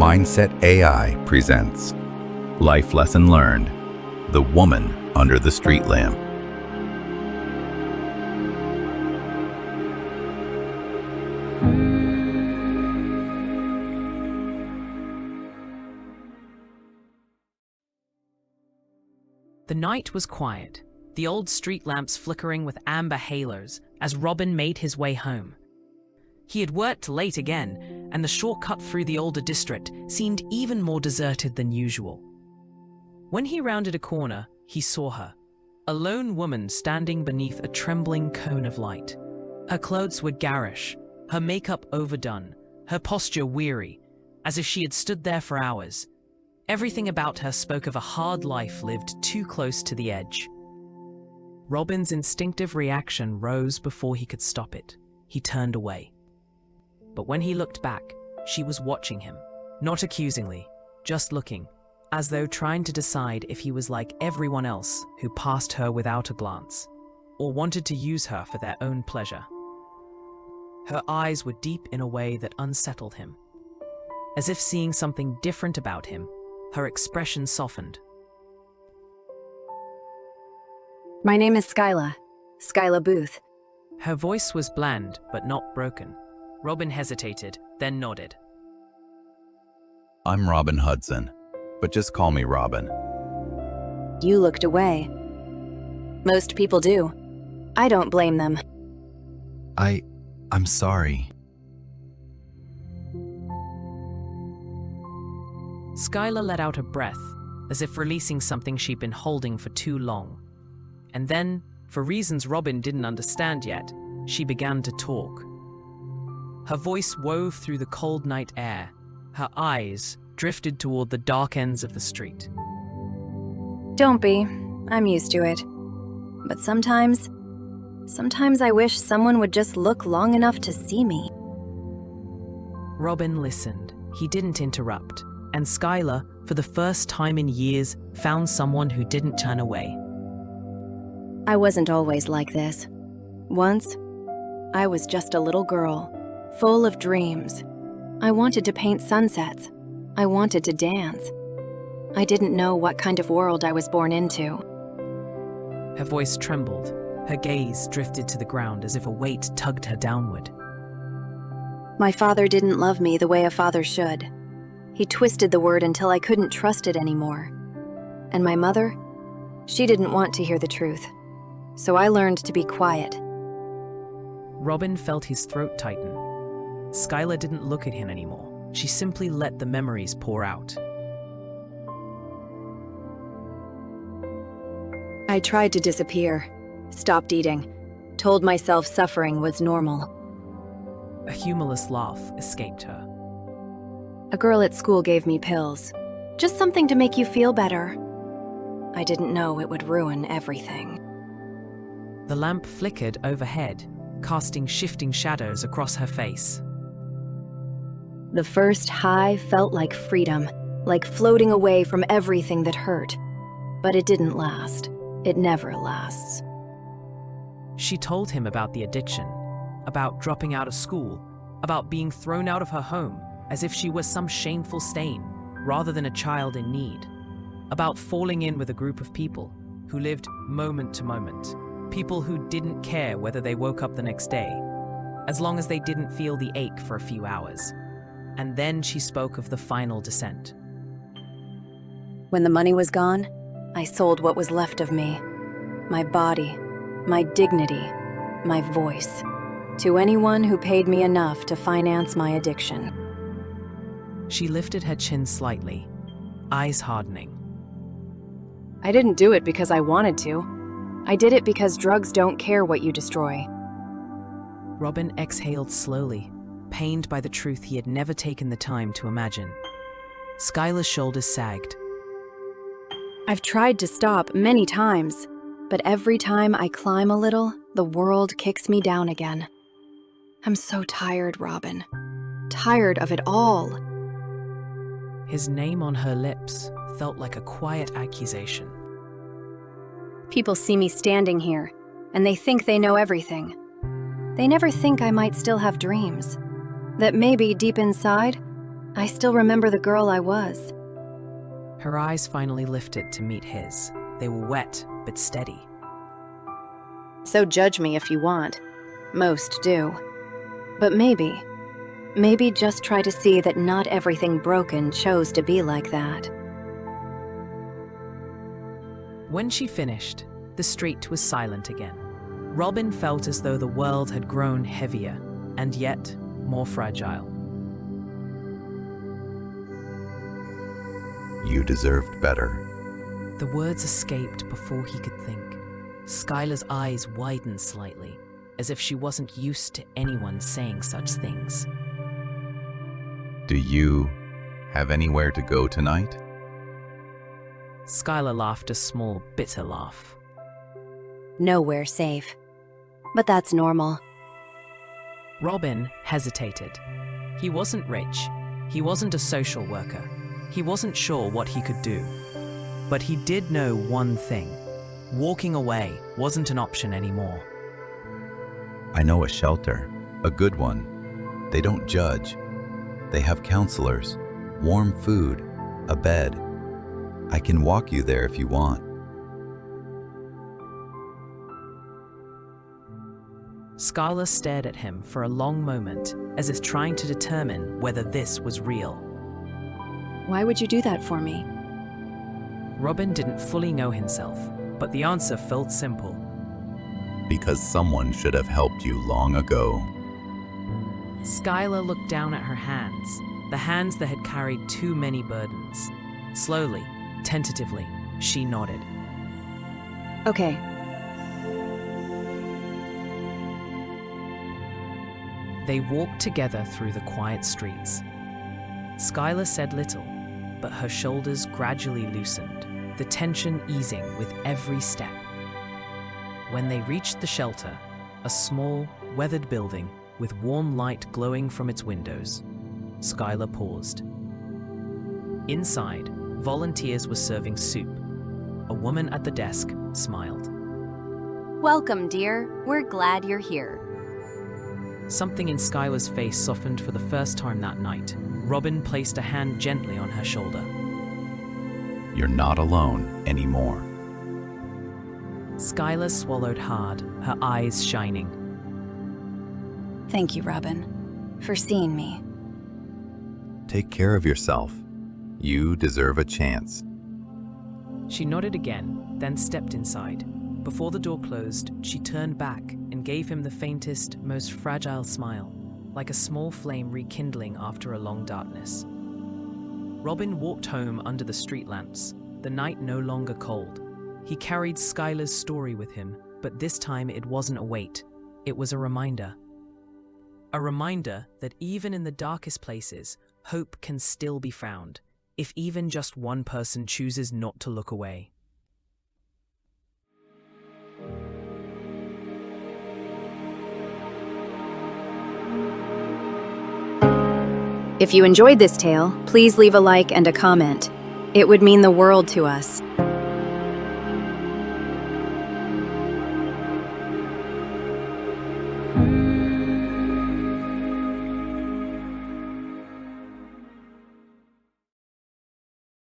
Mindset AI presents Life Lesson Learned: The Woman Under the Street Lamp. The night was quiet, the old street lamps flickering with amber halos as Robin made his way home. He had worked late again, and the shortcut through the older district seemed even more deserted than usual. When he rounded a corner, he saw her, a lone woman standing beneath a trembling cone of light. Her clothes were garish, her makeup overdone, her posture weary, as if she had stood there for hours. Everything about her spoke of a hard life lived too close to the edge. Robin's instinctive reaction rose before he could stop it. He turned away. But when he looked back, she was watching him, not accusingly, just looking, as though trying to decide if he was like everyone else who passed her without a glance, or wanted to use her for their own pleasure. Her eyes were deep in a way that unsettled him. As if seeing something different about him, her expression softened. My name is Skyla. Skyla Booth. Her voice was bland, but not broken. Robin hesitated, then nodded. I'm Robin Hudson, but just call me Robin. You looked away. Most people do. I don't blame them. I'm sorry. Skyla let out a breath, as if releasing something she'd been holding for too long. And then, for reasons Robin didn't understand yet, she began to talk. Her voice wove through the cold night air. Her eyes drifted toward the dark ends of the street. Don't be. I'm used to it. But sometimes I wish someone would just look long enough to see me. Robin listened. He didn't interrupt. And Skyla, for the first time in years, found someone who didn't turn away. I wasn't always like this. Once, I was just a little girl, full of dreams. I wanted to paint sunsets. I wanted to dance. I didn't know what kind of world I was born into. Her voice trembled. Her gaze drifted to the ground as if a weight tugged her downward. My father didn't love me the way a father should. He twisted the word until I couldn't trust it anymore. And my mother? She didn't want to hear the truth. So I learned to be quiet. Robin felt his throat tighten. Skyla didn't look at him anymore. She simply let the memories pour out. I tried to disappear, stopped eating, told myself suffering was normal. A humorless laugh escaped her. A girl at school gave me pills. Just something to make you feel better. I didn't know it would ruin everything. The lamp flickered overhead, casting shifting shadows across her face. The first high felt like freedom, like floating away from everything that hurt. But it didn't last. It never lasts. She told him about the addiction, about dropping out of school, about being thrown out of her home as if she was some shameful stain rather than a child in need, about falling in with a group of people who lived moment to moment, people who didn't care whether they woke up the next day, as long as they didn't feel the ache for a few hours. And then she spoke of the final descent. When the money was gone, I sold what was left of me. My body, my dignity, my voice, to anyone who paid me enough to finance my addiction. She lifted her chin slightly, eyes hardening. I didn't do it because I wanted to. I did it because drugs don't care what you destroy. Robin exhaled slowly, pained by the truth he had never taken the time to imagine. Skyla's shoulders sagged. I've tried to stop many times, but every time I climb a little, the world kicks me down again. I'm so tired, Robin. Tired of it all. His name on her lips felt like a quiet accusation. People see me standing here, and they think they know everything. They never think I might still have dreams. That maybe deep inside, I still remember the girl I was. Her eyes finally lifted to meet his. They were wet, but steady. So judge me if you want. Most do. But maybe just try to see that not everything broken chose to be like that. When she finished, the street was silent again. Robin felt as though the world had grown heavier, and yet more fragile. You deserved better. The words escaped before he could think. Skyla's eyes widened slightly, as if she wasn't used to anyone saying such things. Do you have anywhere to go tonight? Skyla laughed a small, bitter laugh. Nowhere safe. But that's normal. Robin hesitated. He wasn't rich. He wasn't a social worker. He wasn't sure what he could do. But he did know one thing. Walking away wasn't an option anymore. I know a shelter, a good one. They don't judge. They have counselors, warm food, a bed. I can walk you there if you want. Skyla stared at him for a long moment, as if trying to determine whether this was real. Why would you do that for me? Robin didn't fully know himself, but the answer felt simple. Because someone should have helped you long ago. Skyla looked down at her hands, the hands that had carried too many burdens. Slowly, tentatively, she nodded. Okay. They walked together through the quiet streets. Skyla said little, but her shoulders gradually loosened, the tension easing with every step. When they reached the shelter, a small, weathered building with warm light glowing from its windows, Skyla paused. Inside, volunteers were serving soup. A woman at the desk smiled. Welcome, dear. We're glad you're here. Something in Skyla's face softened for the first time that night. Robin placed a hand gently on her shoulder. You're not alone anymore. Skyla swallowed hard, her eyes shining. Thank you, Robin, for seeing me. Take care of yourself. You deserve a chance. She nodded again, then stepped inside. Before the door closed, she turned back and gave him the faintest, most fragile smile, like a small flame rekindling after a long darkness. Robin walked home under the street lamps, the night no longer cold. He carried Skyla's story with him, but this time it wasn't a weight, it was a reminder. A reminder that even in the darkest places, hope can still be found, if even just one person chooses not to look away. If you enjoyed this tale, please leave a like and a comment. It would mean the world to us.